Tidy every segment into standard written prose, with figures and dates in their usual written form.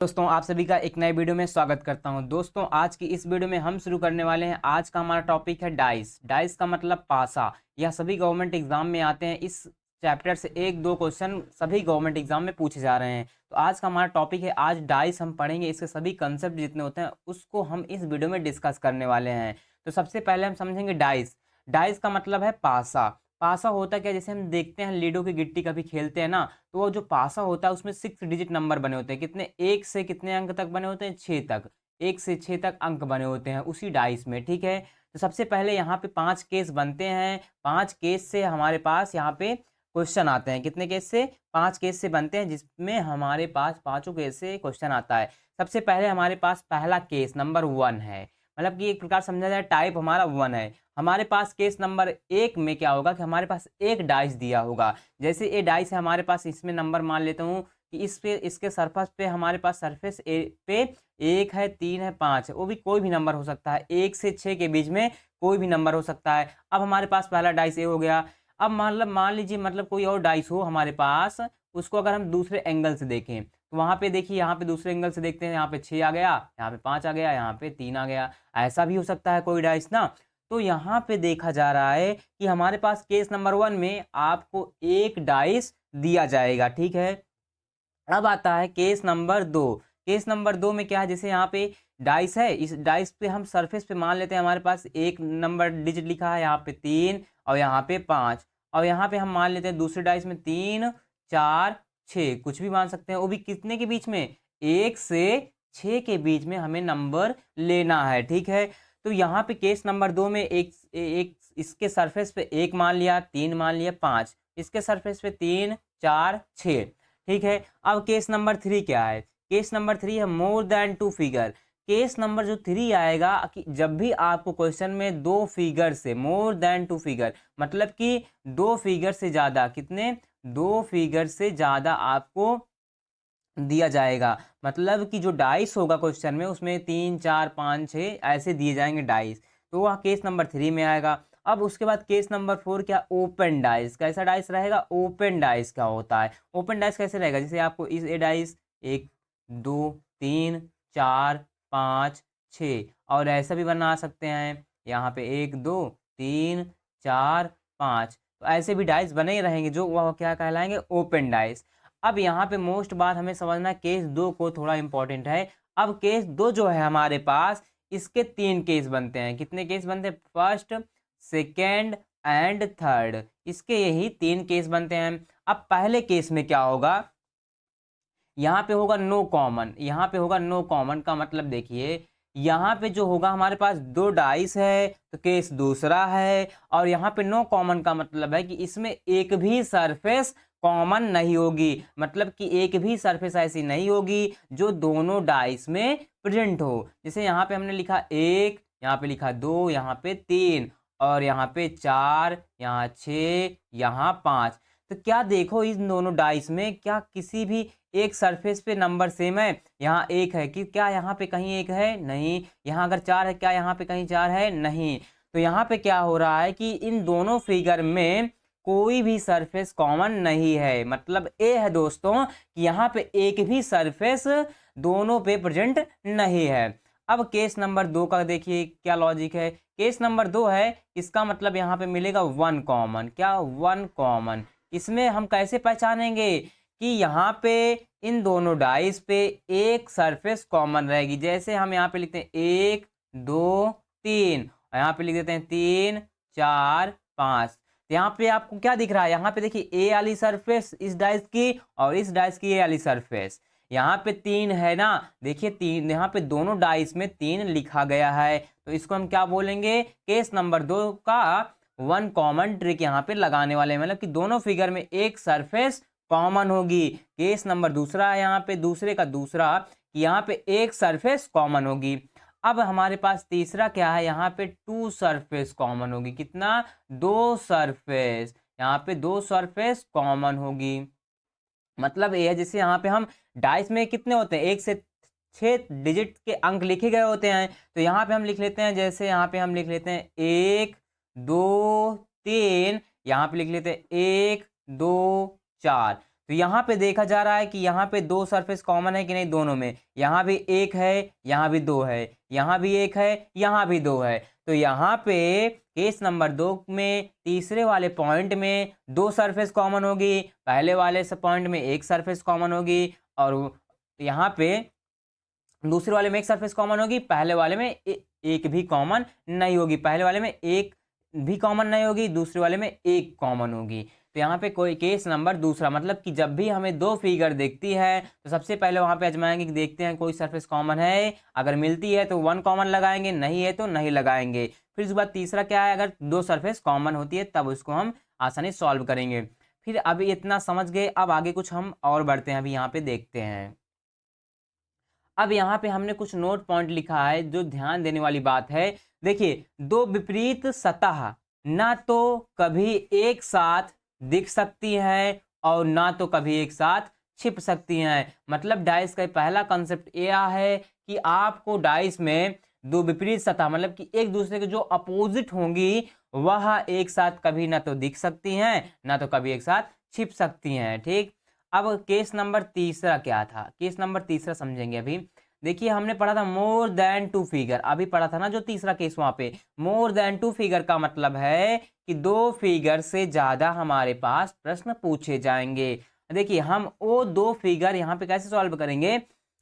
दोस्तों आप सभी का एक नए वीडियो में स्वागत करता हूं। दोस्तों आज की इस वीडियो में हम शुरू करने वाले हैं। आज का हमारा टॉपिक है डाइस। डाइस का मतलब पासा। यह सभी गवर्नमेंट एग्जाम में आते हैं। इस चैप्टर से एक दो क्वेश्चन सभी गवर्नमेंट एग्जाम में पूछे जा रहे हैं। तो आज का हमारा टॉपिक है, आज डाइस हम पढ़ेंगे। इसके सभी कंसेप्ट जितने होते हैं उसको हम इस वीडियो में डिस्कस करने वाले हैं। तो सबसे पहले हम समझेंगे डाइस। डाइस का मतलब है पासा। पासा होता क्या, जैसे हम देखते हैं लीडो की गिट्टी कभी खेलते हैं ना, तो वो जो पासा होता है उसमें 6 डिजिट नंबर बने होते हैं। कितने? एक से कितने अंक तक बने होते हैं? 6 तक। 1 से 6 तक अंक बने होते हैं उसी डाइस में। ठीक है, तो सबसे पहले यहाँ पे 5 केस बनते हैं। 5 केस से हमारे पास यहाँ पे क्वेश्चन आते हैं। कितने केस से? 5 केस से बनते हैं, जिसमें हमारे पास पांचों केस से क्वेश्चन आता है। सबसे पहले हमारे पास पहला केस नंबर 1 है, मतलब कि एक प्रकार समझा जाए टाइप हमारा 1 है। हमारे पास केस नंबर 1 में क्या होगा कि हमारे पास एक डाइस दिया होगा। जैसे ये डाइस है हमारे पास, इसमें नंबर मान लेता हूँ कि इस पे इसके सरफेस पे हमारे पास सरफेस पे 1 है, 3 है, 5 है। वो भी कोई भी नंबर हो सकता है, 1 से 6 के बीच में कोई भी नंबर हो सकता है। अब हमारे पास पहला डाइस ये हो गया। अब मान लीजिए मतलब कोई और डाइस हो हमारे पास, उसको अगर हम दूसरे एंगल से देखें तो वहां पे देखिए, यहाँ पे दूसरे एंगल से देखते हैं, यहाँ पे 6 आ गया, यहाँ पे 5 आ गया, यहाँ पे 3 आ गया। ऐसा भी हो सकता है कोई डाइस ना। तो यहाँ पे देखा जा रहा है कि हमारे पास केस नंबर 1 में आपको एक डाइस दिया जाएगा। ठीक है, अब आता है केस नंबर 2। केस नंबर 2 में क्या है, जैसे यहाँ पे डाइस है, इस डाइस पे हम सरफेस पे मान लेते हैं हमारे पास एक नंबर डिजिट लिखा है, यहाँ पे 3 और यहाँ पे 5। और यहाँ पे हम मान लेते हैं दूसरे डाइस में 3, 4, 6, कुछ भी मान सकते हैं। वो भी कितने के बीच में? 1 से 6 के बीच में हमें नंबर लेना है। ठीक है, तो यहाँ पे केस नंबर 2 में एक इसके सरफेस पे 1 मान लिया, 3 मान लिया, 5 इसके सरफेस पे 3, 4, 6। ठीक है, अब केस नंबर 3 क्या है? केस नंबर 3 है more than 2 figure. Case number जो 3 आएगा कि जब भी आपको क्वेश्चन में 2 फिगर से, मोर देन 2 फिगर मतलब कि 2 फिगर से ज्यादा, कितने? 2 फिगर से ज्यादा आपको दिया जाएगा। मतलब कि जो डाइस होगा क्वेश्चन में उसमें 3, 4, 5, 6 ऐसे दिए जाएंगे डाइस। तो वह केस नंबर 3 में आएगा। अब उसके बाद केस नंबर 4 क्या? Open dice. कैसा डाइस रहेगा? ओपन डाइस क्या होता है? ओपन डाइस कैसे रहेगा? जैसे आपको इस ए डाइस 1, 2, 3, 4, 5, 6 और ऐसा भी बना सकते हैं। यहाँ पे 1, 2, 3, 4, 5, तो ऐसे भी डाइस बने ही रहेंगे, जो वह क्या कहलाएंगे? Open dice. अब यहाँ पे मोस्ट बात हमें समझना, केस 2 को थोड़ा इंपॉर्टेंट है। अब केस 2 जो है हमारे पास, इसके 3 केस बनते हैं। कितने केस बनते हैं? फर्स्ट, सेकेंड एंड थर्ड, इसके यही 3 केस बनते हैं। अब पहले केस में क्या होगा? यहाँ पे होगा नो कॉमन। यहाँ पे होगा नो कॉमन का मतलब देखिए, यहाँ पे जो होगा हमारे पास 2 डाइस है तो केस दूसरा है। और यहाँ पे नो कॉमन का मतलब है कि इसमें एक भी सरफेस कॉमन नहीं होगी। मतलब कि एक भी सरफेस ऐसी नहीं होगी जो दोनों डाइस में प्रेजेंट हो। जैसे यहाँ पे हमने लिखा 1, यहाँ पे लिखा 2, यहाँ पे 3 और यहाँ पे 4, यहाँ 6, यहाँ 5। तो क्या देखो इन दोनों डाइस में क्या किसी भी एक सरफेस पे नंबर सेम है? यहाँ 1 है कि क्या यहाँ पे कहीं 1 है? नहीं। यहाँ अगर 4 है, क्या यहाँ पे कहीं 4 है? नहीं। तो यहाँ पे क्या हो रहा है कि इन दोनों फिगर में कोई भी सरफेस कॉमन नहीं है। मतलब ए है दोस्तों कि यहाँ पे एक भी सरफेस दोनों पे प्रेजेंट नहीं है। अब केस नंबर 2 का देखिए क्या लॉजिक है। केस नंबर 2 है, इसका मतलब यहाँ पे मिलेगा 1 कॉमन। क्या? 1 कॉमन। इसमें हम कैसे पहचानेंगे कि यहाँ पे इन दोनों डाइस पे एक सरफेस कॉमन रहेगी? जैसे हम यहाँ पे लिखते हैं 1, 2, 3 और यहाँ पे लिख देते हैं 3, 4, 5। तो यहाँ पे आपको क्या दिख रहा है? यहाँ पे देखिए ए वाली सरफेस इस डाइस की और इस डाइस की ए वाली सरफेस। यहाँ पे 3 है ना, देखिए 3, यहाँ पे दोनों डाइस में 3 लिखा गया है। तो इसको हम क्या बोलेंगे? केस नंबर 2 का 1 कॉमन ट्रिक यहाँ पे लगाने वाले हैं। मतलब कि दोनों फिगर में एक सरफेस कॉमन होगी। केस नंबर दूसरा है यहाँ पे, दूसरे का दूसरा, यहाँ पे एक सरफेस कॉमन होगी। अब हमारे पास तीसरा क्या है? यहाँ पे 2 सरफेस कॉमन होगी। कितना? 2 सरफेस। यहाँ पे 2 सरफेस कॉमन होगी। मतलब ये है, जैसे यहाँ पे हम डाइस में कितने होते हैं? 1 से 6 डिजिट के अंक लिखे गए होते हैं। तो यहाँ पे हम लिख लेते हैं, जैसे यहाँ पे हम लिख लेते हैं 1, 2, 3, यहाँ पे लिख लेते हैं 1, 2, 4। तो यहाँ पे देखा जा रहा है कि यहाँ पे दो सरफेस कॉमन है कि नहीं दोनों में, यहाँ भी एक है, यहाँ भी दो है, यहाँ भी एक है, यहाँ भी दो है। तो यहाँ पे केस नंबर 2 में तीसरे वाले पॉइंट में दो सरफेस कॉमन होगी, पहले वाले से पॉइंट में एक सरफेस कॉमन होगी, और यहाँ पे दूसरे वाले में एक सरफेस कॉमन होगी, पहले वाले में एक भी कॉमन नहीं होगी, पहले वाले में एक भी कॉमन नहीं होगी, दूसरे वाले में एक कॉमन होगी। तो यहाँ पे कोई केस नंबर दूसरा, मतलब कि जब भी हमें दो फिगर दिखती है तो सबसे पहले वहाँ पे आजमाएंगे कि देखते हैं कोई सरफेस कॉमन है, अगर मिलती है तो वन कॉमन लगाएंगे, नहीं है तो नहीं लगाएंगे। फिर उसके बाद तीसरा क्या है, अगर दो सरफेस कॉमन होती है तब उसको हम आसानी सॉल्व करेंगे। फिर अभी इतना समझ गए, अब आगे कुछ हम और बढ़ते हैं, अभी यहाँ पे देखते हैं। अब यहाँ पे हमने कुछ नोट पॉइंट लिखा है जो ध्यान देने वाली बात है। देखिए, दो विपरीत सतह ना तो कभी एक साथ दिख सकती हैं और ना तो कभी एक साथ छिप सकती हैं। मतलब डाइस का पहला कंसेप्ट यह है कि आपको डाइस में दो विपरीत सतह, मतलब कि एक दूसरे के जो अपोजिट होंगी, वह एक साथ कभी ना तो दिख सकती हैं ना तो कभी एक साथ छिप सकती हैं। ठीक, अब केस नंबर तीसरा क्या था, केस नंबर तीसरा समझेंगे अभी। देखिए, हमने पढ़ा था मोर देन टू फिगर, अभी पढ़ा था ना जो तीसरा केस, वहां पे मोर देन टू फिगर का मतलब है कि दो फिगर से ज्यादा हमारे पास प्रश्न पूछे जाएंगे। देखिए, हम वो दो फिगर यहाँ पे कैसे सॉल्व करेंगे,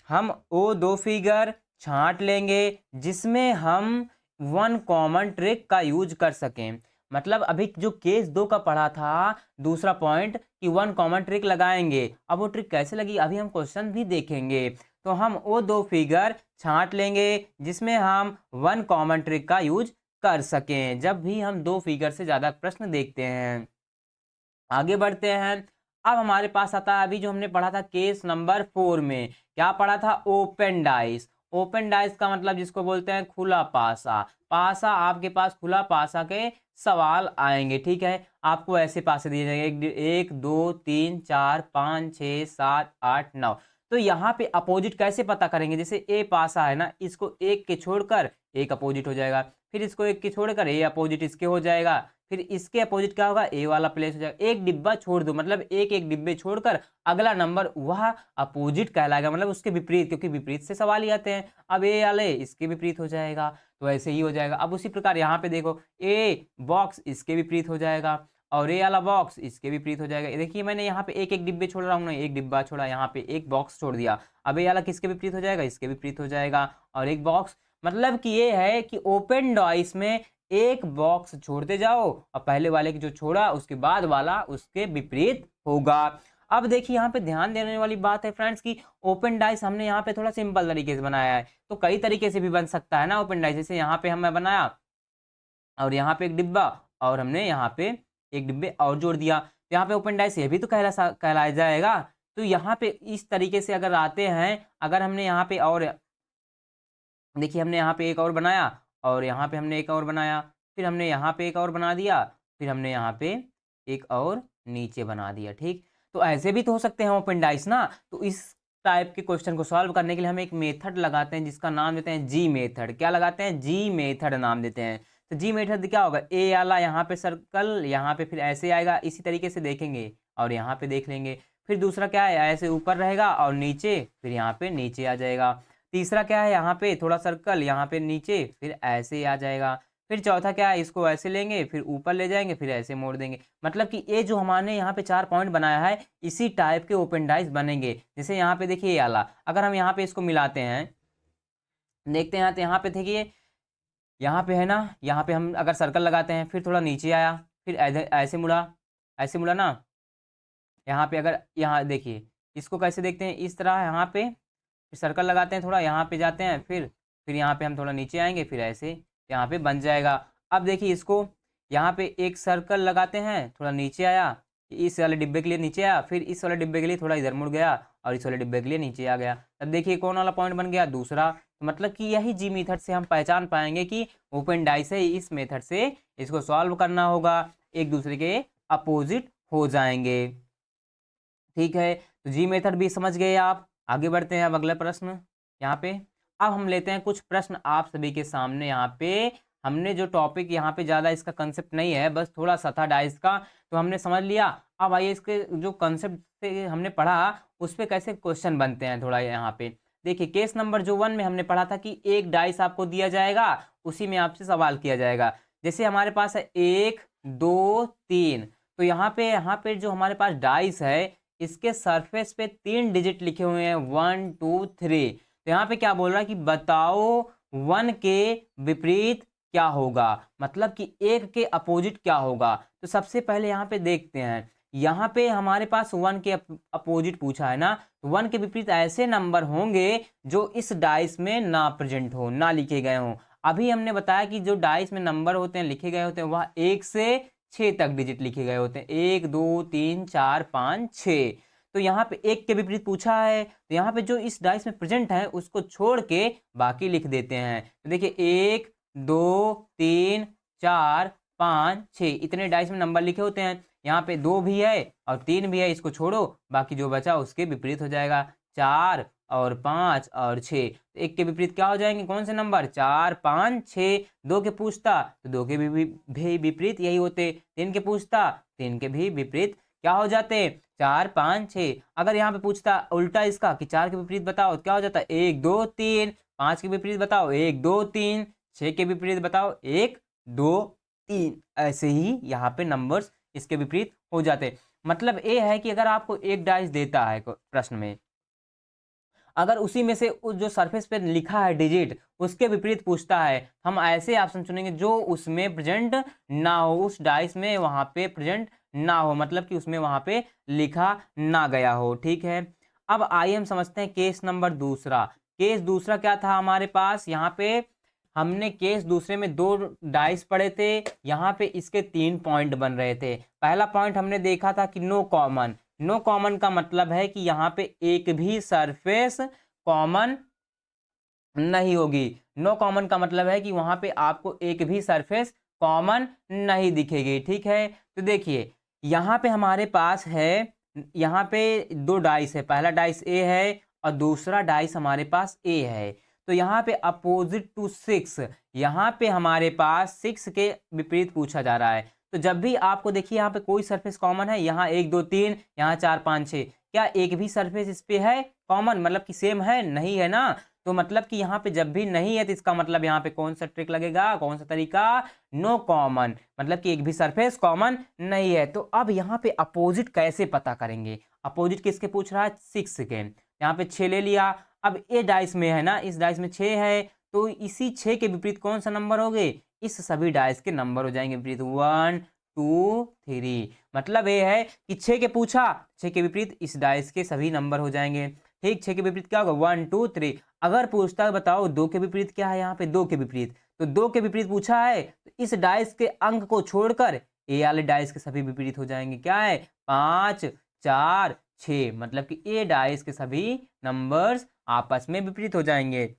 हम वो दो फिगर छांट लेंगे जिसमें हम वन कॉमन ट्रिक का यूज कर सकें। मतलब अभी जो केस 2 का पढ़ा था दूसरा पॉइंट कि वन कॉमन ट्रिक लगाएंगे, अब वो ट्रिक कैसे लगी अभी हम क्वेश्चन भी देखेंगे। तो हम वो दो फिगर छांट लेंगे जिसमें हम वन कॉमन ट्रिक का यूज कर सकें जब भी हम दो फिगर से ज्यादा प्रश्न देखते हैं। आगे बढ़ते हैं। अब हमारे पास आता है अभी जो हमने पढ़ा था केस नंबर 4 में, क्या पढ़ा था, ओपन डाइस। ओपन डाइस का मतलब जिसको बोलते हैं खुला पासा। पासा, आपके पास खुला पासा के सवाल आएंगे, ठीक है। आपको ऐसे पासे दिए जाएंगे, एक दो तीन चार पाँच छः सात आठ नौ। तो यहाँ पे अपोजिट कैसे पता करेंगे, जैसे ए पासा है ना, इसको एक के छोड़कर एक अपोजिट हो जाएगा, फिर इसको एक के छोड़कर ए अपोजिट इसके हो जाएगा, फिर इसके अपोजिट क्या होगा, ए वाला प्लेस हो जाएगा। एक डिब्बा छोड़ दो, मतलब एक एक डिब्बे छोड़कर अगला नंबर वह अपोजिट कहलाएगा, मतलब उसके विपरीत, क्योंकि विपरीत से सवाल ही आते हैं। अब ए वाले इसके विपरीत हो जाएगा, तो ऐसे ही हो जाएगा। अब उसी प्रकार यहाँ पे देखो, ए बॉक्स इसके विपरीत हो जाएगा और ए वाला बॉक्स इसके विपरीत हो जाएगा। देखिए, मैंने यहाँ पे एक एक डिब्बे छोड़ रहा हूँ ना, एक डिब्बा छोड़ा, यहाँ पे एक बॉक्स छोड़ दिया। अब ए वाला किसके विपरीत हो जाएगा, इसके विपरीत हो जाएगा, और एक बॉक्स, मतलब कि ये है कि ओपन डॉइस में एक बॉक्स छोड़ते जाओ और पहले वाले की जो छोड़ा उसके बाद वाला उसके विपरीत होगा। अब देखिए, यहाँ पे ध्यान देने वाली बात है फ्रेंड्स कि ओपन डाइस हमने यहाँ पे थोड़ा सिंपल तरीके से बनाया है, तो कई तरीके से भी बन सकता है ना ओपन डाइस। जैसे यहाँ पे हमने बनाया और यहाँ पे एक डिब्बा और हमने यहाँ पे एक डिब्बे और जोड़ दिया, तो यहाँ पे ओपन डाइस ये भी तो कहलाया जाएगा। तो यहाँ पे इस तरीके से अगर आते हैं, अगर हमने यहाँ पे और देखिए, हमने यहाँ पे एक और बनाया और यहाँ पे हमने एक और बनाया, फिर हमने यहाँ पे एक और बना दिया, फिर हमने यहाँ पे एक और नीचे बना दिया। ठीक, तो ऐसे भी तो हो सकते हैं ओपन डाइस ना। तो इस टाइप के क्वेश्चन को सॉल्व करने के लिए हम एक मेथड लगाते हैं जिसका नाम देते हैं जी मेथड। क्या लगाते हैं, जी मेथड नाम देते हैं। तो जी मेथड क्या होगा, ए वाला यहाँ पे सर्कल, यहाँ पे फिर ऐसे आएगा, इसी तरीके से देखेंगे और यहाँ पे देख लेंगे। फिर दूसरा क्या है, ऐसे ऊपर रहेगा और नीचे, फिर यहाँ पे नीचे आ जाएगा। तीसरा क्या है, यहाँ पे थोड़ा सर्कल, यहाँ पे नीचे, फिर ऐसे ही आ जाएगा। फिर चौथा क्या है, इसको ऐसे लेंगे, फिर ऊपर ले जाएंगे, फिर ऐसे मोड़ देंगे। मतलब कि ये जो हमने यहाँ पे 4 पॉइंट बनाया है, इसी टाइप के ओपन डाइस बनेंगे। जैसे यहाँ पे देखिए ये आला, अगर हम यहाँ पे इसको मिलाते हैं, देखते हैं तो यहाँ पे देखिए, यहाँ पे है ना, यहाँ पे हम अगर सर्कल लगाते हैं, फिर थोड़ा नीचे आया, फिर ऐसे मुड़ा, ऐसे मुड़ा ना, यहाँ पे अगर यहाँ देखिए, इसको कैसे देखते हैं, इस तरह यहाँ पे फिर सर्कल लगाते हैं, थोड़ा यहाँ पे जाते हैं, फिर यहाँ पे हम थोड़ा नीचे आएंगे, फिर ऐसे यहाँ पे बन जाएगा। अब देखिए, इसको यहाँ पे एक सर्कल लगाते हैं, थोड़ा नीचे आया, इस वाले डिब्बे के लिए नीचे आया, फिर इस वाले डिब्बे के लिए थोड़ा इधर मुड़ गया और इस वाले डिब्बे के लिए नीचे आ गया। तब देखिए कौन वाला पॉइंट बन गया, दूसरा। तो मतलब कि यही जी मेथड से हम पहचान पाएंगे कि ओपन डाइस है, इस मेथड से इसको सॉल्व करना होगा, एक दूसरे के अपोजिट हो जाएंगे। ठीक है, तो जी मेथड भी समझ गए आप। आगे बढ़ते हैं अब अगला प्रश्न यहाँ पे। अब हम लेते हैं कुछ प्रश्न आप सभी के सामने। यहाँ पे हमने जो टॉपिक यहाँ पे ज़्यादा इसका कंसेप्ट नहीं है, बस थोड़ा सा था डाइस का, तो हमने समझ लिया। अब आइए इसके जो कंसेप्ट से हमने पढ़ा उस पे कैसे क्वेश्चन बनते हैं थोड़ा यहाँ पे देखिए। केस नंबर जो 1 में हमने पढ़ा था कि एक डाइस आपको दिया जाएगा, उसी में आपसे सवाल किया जाएगा। जैसे हमारे पास है 1 2 3, तो यहाँ पे जो हमारे पास डाइस है इसके सरफेस पे 3 डिजिट लिखे हुए हैं 1 2 3। तो यहाँ पे क्या बोल रहा है कि बताओ 1 के विपरीत क्या होगा, मतलब कि 1 के अपोजिट क्या होगा। तो सबसे पहले यहाँ पे देखते हैं, यहाँ पे हमारे पास 1 के अपोजिट पूछा है ना, तो 1 के विपरीत ऐसे नंबर होंगे जो इस डाइस में ना प्रेजेंट हो, ना लिखे गए हों। अभी हमने बताया कि जो डाइस में नंबर होते हैं लिखे गए होते हैं वह 1 से 6 तक डिजिट लिखे गए होते हैं, 1 2 3 4 5 6। तो यहाँ पे 1 के विपरीत पूछा है, तो यहाँ पे जो इस डाइस में प्रेजेंट है उसको छोड़ के बाकी लिख देते हैं। तो देखिए 1 2 3 4 5 6 इतने डाइस में नंबर लिखे होते हैं। यहाँ पे 2 भी है और 3 भी है, इसको छोड़ो, बाकी जो बचा उसके विपरीत हो जाएगा, 4 और 5 और 6। तो 1 के विपरीत क्या हो जाएंगे, कौन से नंबर, 4 5 6। 2 के पूछता तो 2 के भी विपरीत यही होते, 3 के पूछता 3 के भी विपरीत क्या हो जाते, 4 5 6। अगर यहाँ पे पूछता उल्टा इसका कि 4 के विपरीत बताओ तो क्या हो जाता, 1 2 3। 5 के विपरीत बताओ 1 2 3। 6 के विपरीत बताओ 1 2 3। ऐसे ही यहाँ पे नंबर्स इसके विपरीत हो जाते। मतलब ये है कि अगर आपको एक डाइस देता है प्रश्न में, अगर उसी में से उस जो सरफेस पे लिखा है डिजिट उसके विपरीत पूछता है, हम ऐसे ऑप्शन चुनेंगे जो उसमें प्रेजेंट ना हो, उस डाइस में वहां पे प्रेजेंट ना हो, मतलब कि उसमें वहां पे लिखा ना गया हो। ठीक है, अब आइए हम समझते हैं केस नंबर दूसरा। केस दूसरा क्या था हमारे पास, यहाँ पे हमने केस दूसरे में 2 डाइस पढ़े थे, यहाँ पे इसके 3 पॉइंट बन रहे थे। पहला पॉइंट हमने देखा था कि नो कॉमन। नो कॉमन का मतलब है कि यहाँ पे एक भी सरफेस कॉमन नहीं होगी। नो कॉमन का मतलब है कि वहां पे आपको एक भी सरफेस कॉमन नहीं दिखेगी। ठीक है, तो देखिए यहाँ पे हमारे पास है, यहाँ पे 2 डाइस है, पहला डाइस ए है और दूसरा डाइस हमारे पास ए है। तो यहाँ पे अपोजिट टू 6, यहाँ पे हमारे पास 6 के विपरीत पूछा जा रहा है। तो जब भी आपको देखिए यहाँ पे कोई सरफेस कॉमन है, यहाँ 1 2 3, यहाँ 4 5 6, क्या एक भी सरफेस इस पे है कॉमन, मतलब कि सेम है, नहीं है ना। तो मतलब कि यहाँ पे जब भी नहीं है तो इसका मतलब यहाँ पे कौन सा ट्रिक लगेगा, कौन सा तरीका, नो कॉमन, मतलब कि एक भी सरफेस कॉमन नहीं है। तो अब यहाँ पे अपोजिट कैसे पता करेंगे, अपोजिट किसके पूछ रहा है, 6 के। यहाँ पे 6 ले लिया, अब ए डाइस में है ना, इस डाइस में 6 है, तो इसी 6 के विपरीत कौन सा नंबर हो गए, इस सभी डाइस के नंबर हो जाएंगे विपरीत, 1 2 3। मतलब ये है कि 6 के पूछा, 6 के विपरीत इस डाइस के सभी नंबर हो जाएंगे। ठीक, 6 के विपरीत क्या होगा, 1 2 3। अगर पूछता है बताओ 2 के विपरीत क्या है, यहाँ पे 2 के विपरीत, तो 2 के विपरीत पूछा है तो इस डाइस के अंक को छोड़कर ए वाले डाइस के सभी विपरीत हो जाएंगे। क्या है, 5 4 6, मतलब कि ए डाइस के सभी नंबर्स आपस में विपरीत हो जाएंगे।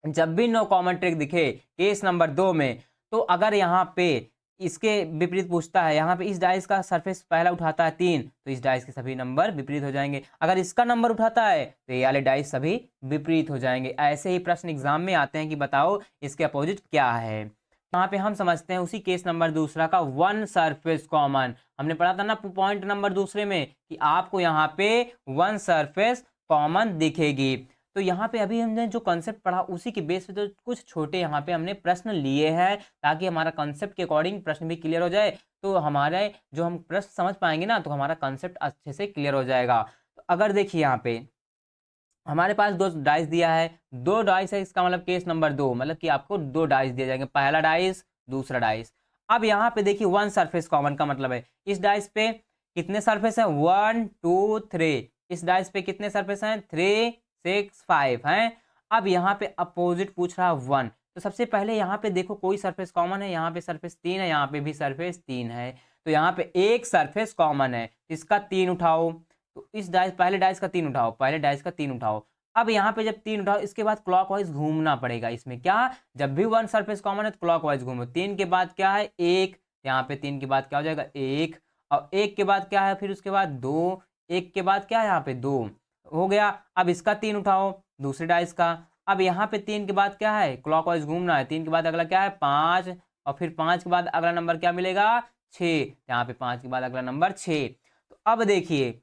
जब भी नो कॉमन ट्रिक दिखे केस नंबर 2 में, तो अगर यहाँ पे इसके विपरीत पूछता है, यहाँ पे इस डाइस का सरफेस पहला उठाता है 3, तो इस डाइस के सभी नंबर विपरीत हो जाएंगे। अगर इसका नंबर उठाता है तो ये वाले डाइस सभी विपरीत हो जाएंगे। ऐसे ही प्रश्न एग्जाम में आते हैं कि बताओ इसके अपोजिट क्या है। यहाँ पे हम समझते हैं उसी केस नंबर दूसरा का 1 सरफेस कॉमन। हमने पढ़ा था ना पॉइंट नंबर दूसरे में कि आपको यहाँ पे 1 सरफेस कॉमन दिखेगी। तो यहाँ पे अभी हमने जो कॉन्सेप्ट पढ़ा उसी के बेस पे तो कुछ छोटे यहाँ पे हमने प्रश्न लिए हैं, ताकि हमारा कॉन्सेप्ट के अकॉर्डिंग प्रश्न भी क्लियर हो जाए। तो हमारे जो हम प्रश्न समझ पाएंगे ना, तो हमारा कॉन्सेप्ट अच्छे से क्लियर हो जाएगा। तो अगर देखिए यहाँ पे हमारे पास 2 डाइस दिया है, 2 डाइस है, इसका मतलब केस नंबर 2, मतलब कि आपको 2 डाइस दिए जाएंगे, पहला डाइस दूसरा डाइस। अब यहाँ पे देखिए 1 सरफेस कॉमन का मतलब है इस डाइस पे कितने सरफेस हैं, 1 2 3। इस डाइस पे कितने सरफेस हैं, 3 6 5 हैं। अब यहाँ पे अपोजिट पूछ रहा है 1, तो सबसे पहले यहाँ पे देखो कोई सरफेस कॉमन है, यहाँ पे सरफेस 3 है, यहाँ पे भी सरफेस 3 है। तो यहाँ पे एक सरफेस कॉमन है, इसका 3 उठाओ, तो इस डाइस पहले डाइस का 3 उठाओ, पहले डाइस का 3 उठाओ। अब यहाँ पे जब 3 उठाओ इसके बाद क्लॉकवाइज घूमना पड़ेगा इसमें। क्या, जब भी 1 सरफेस कॉमन है तो क्लॉकवाइज घूमो। 3 के बाद क्या है, 1, यहाँ पे 3 के बाद क्या हो जाएगा 1, और 1 के बाद क्या है, फिर उसके बाद 2, 1 के बाद क्या है यहाँ पे 2 हो गया। अब इसका 3 उठाओ दूसरे डाइस का। अब यहाँ पे 3 के बाद क्या है, क्लॉकवाइज घूमना है। 3 के बाद अगला क्या है 5, और फिर 5 के बाद अगला नंबर क्या मिलेगा 6, यहाँ पे 5 के बाद अगला नंबर 6। अब देखिए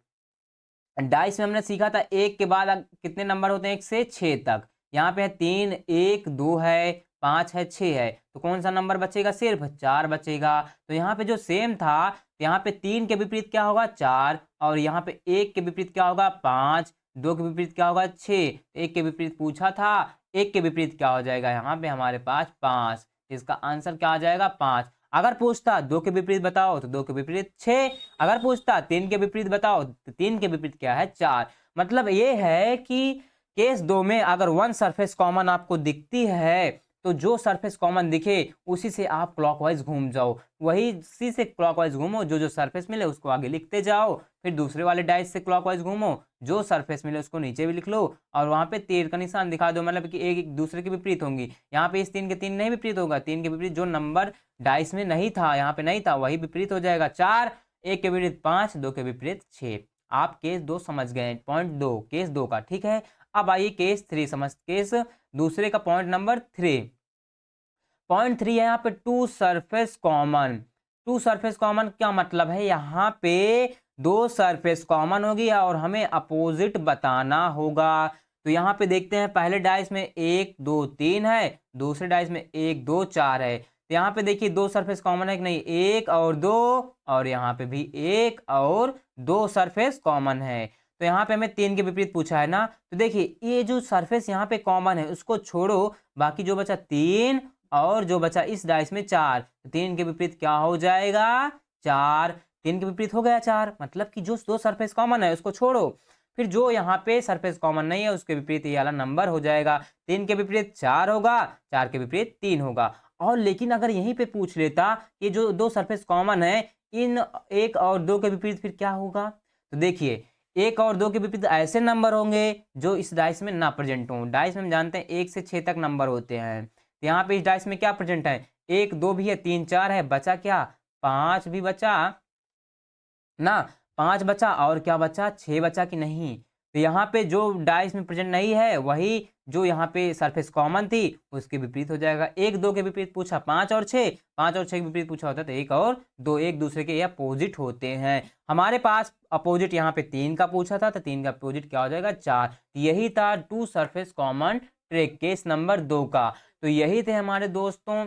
डाइस में हमने सीखा था एक के बाद कितने नंबर होते हैं, 1 से 6 तक। यहाँ पे है 3, 1, 2 है, 5 है, 6 है, तो कौन सा नंबर बचेगा, सिर्फ 4 बचेगा। तो यहाँ पे जो सेम था, यहाँ पे 3 के विपरीत क्या होगा, 4, और यहाँ पे 1 के विपरीत क्या होगा, 5, 2 के विपरीत क्या होगा, 6, 1 के विपरीत पूछा था, 1 के विपरीत क्या हो जाएगा, यहाँ पे हमारे पास 5। इसका आंसर क्या आ जाएगा, 5। अगर पूछता 2 के विपरीत बताओ तो 2 के विपरीत 6, अगर पूछता 3 के विपरीत बताओ तो 3 के विपरीत क्या है, 4। मतलब ये है कि केस 2 में अगर वन सरफेस कॉमन आपको दिखती है तो जो सरफेस कॉमन दिखे उसी से आप क्लॉकवाइज घूम जाओ, वही सी से क्लॉकवाइज घूमो, जो जो सरफेस मिले उसको आगे लिखते जाओ, फिर दूसरे वाले डाइस से क्लॉकवाइज घूमो, जो सरफेस मिले उसको नीचे भी लिख लो और वहां पे तीर का निशान दिखा दो, मतलब कि एक दूसरे के विपरीत होंगी। यहाँ पे इस 3 के 3 नहीं विपरीत होगा, 3 के विपरीत जो नंबर डाइस में नहीं था, यहाँ पे नहीं था, वही विपरीत हो जाएगा 4, 1 के विपरीत 5, 2 के विपरीत 6। आप केस 2 समझ गए, पॉइंट 2 केस 2 का, ठीक है। अब आइए केस 3 समझ, केस दूसरे का पॉइंट नंबर 3। पॉइंट 3 है यहाँ पे two surface common. Two surface common क्या मतलब है, यहाँ पे 2 सरफेस कॉमन होगी और हमें अपोजिट बताना होगा। तो यहाँ पे देखते हैं पहले डाइस में 1 2 3 है, दूसरे डाइस में 1 2 4 है। तो यहाँ पे देखिए 2 सरफेस कॉमन है कि नहीं, 1 और 2, और यहाँ पे भी 1 और 2 सरफेस कॉमन है। तो यहाँ पे हमें 3 के विपरीत पूछा है ना, तो देखिए ये जो सरफेस यहाँ पे कॉमन है उसको छोड़ो, बाकी जो बचा 3 और जो बचा इस डाइस में 4, तो 3 के विपरीत क्या हो जाएगा, 4। 3 के विपरीत हो गया 4, मतलब कि जो 2 सरफेस कॉमन है उसको छोड़ो, फिर जो यहाँ पे सरफेस कॉमन नहीं है उसके विपरीत ये वाला नंबर हो जाएगा। 3 के विपरीत 4 होगा, 4 के विपरीत 3 होगा। और लेकिन अगर यहीं पे पूछ लेता कि जो 2 सरफेस कॉमन है इन 1 और 2 के विपरीत फिर क्या होगा, तो देखिए 1 और 2 के विपरीत ऐसे नंबर होंगे जो इस डाइस में ना प्रेजेंट हों। डाइस में हम जानते हैं 1 से 6 तक नंबर होते हैं, तो यहाँ पे इस डाइस में क्या प्रेजेंट है, 1 2 भी है, 3 4 है, बचा क्या, 5 भी बचा ना, 5 बचा और क्या बचा, 6 बचा कि नहीं। तो यहाँ पे जो डाइस में प्रेजेंट नहीं है वही जो यहाँ पे सरफेस कॉमन थी उसके विपरीत हो जाएगा। 1 2 के विपरीत पूछा 5 और 6, 5 और 6 के विपरीत पूछा होता तो 1 और 2 एक दूसरे के अपोजिट होते हैं। हमारे पास अपोजिट यहाँ पे 3 का पूछा था, तो 3 का अपोजिट क्या हो जाएगा, 4। यही था two surface common trick, case number 2 का। तो यही थे हमारे दोस्तों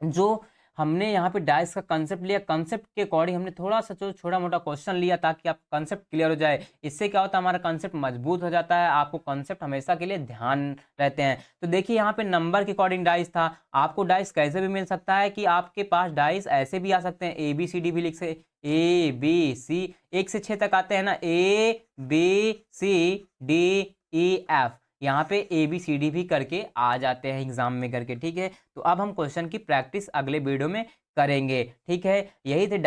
जो हमने यहाँ पे डाइस का कंसेप्ट लिया, कंसेप्ट के अकॉर्डिंग हमने थोड़ा सा जो छोटा मोटा क्वेश्चन लिया ताकि आप कंसेप्ट क्लियर हो जाए। इससे क्या होता है, हमारा कंसेप्ट मजबूत हो जाता है, आपको कंसेप्ट हमेशा के लिए ध्यान रहते हैं। तो देखिए यहाँ पे नंबर के अकॉर्डिंग डाइस था, आपको डाइस कैसे भी मिल सकता है कि आपके पास डाइस ऐसे भी आ सकते हैं, ए बी सी डी भी लिख से, ए बी सी 1 से 6 तक आते हैं ना, A B C D E F, यहाँ पे ए बी सी डी भी करके आ जाते हैं एग्जाम में करके, ठीक है। तो अब हम क्वेश्चन की प्रैक्टिस अगले वीडियो में करेंगे, ठीक है। यही थे